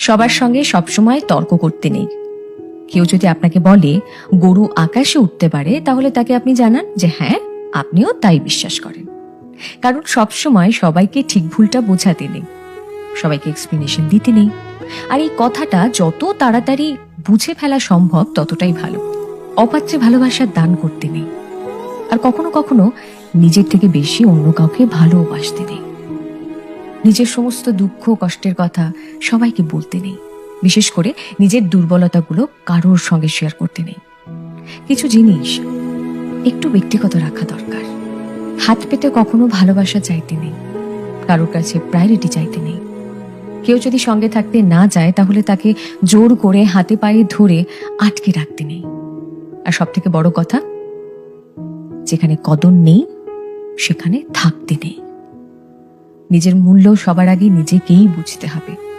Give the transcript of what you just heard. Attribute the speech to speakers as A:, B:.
A: সবার সঙ্গে সবসময় তর্ক করতে নেই। কেউ যদি আপনাকে বলে গরু আকাশে উঠতে পারে, তাহলে তাকে আপনি জানান যে হ্যাঁ, আপনিও তাই বিশ্বাস করেন। কারণ সবসময় সবাইকে ঠিক ভুলটা বোঝাতে নেই, সবাইকে এক্সপ্লেনেশন দিতে নেই। আর এই কথাটা যত তাড়াতাড়ি বুঝে ফেলা সম্ভব ততটাই ভালো। অপাত্রে ভালোবাসার দান করতে নেই। আর কখনো কখনো নিজের থেকে বেশি অন্য কাউকে ভালোবাসতে নেই। নিজের সমস্ত দুঃখ কষ্টের কথা সবাইকে বলতে নেই। বিশেষ করে নিজের দুর্বলতাগুলো কারোর সঙ্গে শেয়ার করতে নেই। কিছু জিনিস একটু ব্যক্তিগত রাখা দরকার। হাত পেতে কখনো ভালোবাসা চাইতে নেই, কারোর কাছে প্রায়োরিটি চাইতে নেই। কেউ যদি সঙ্গে থাকতে না চায়, তাহলে তাকে জোর করে হাতে পায়ে ধরে আটকে রাখতে নেই। আর সব থেকে বড় কথা, যেখানে কদর নেই সেখানে থাকতে নেই। নিজের মূল্য সবার আগে নিজেকেই বুঝতে হবে।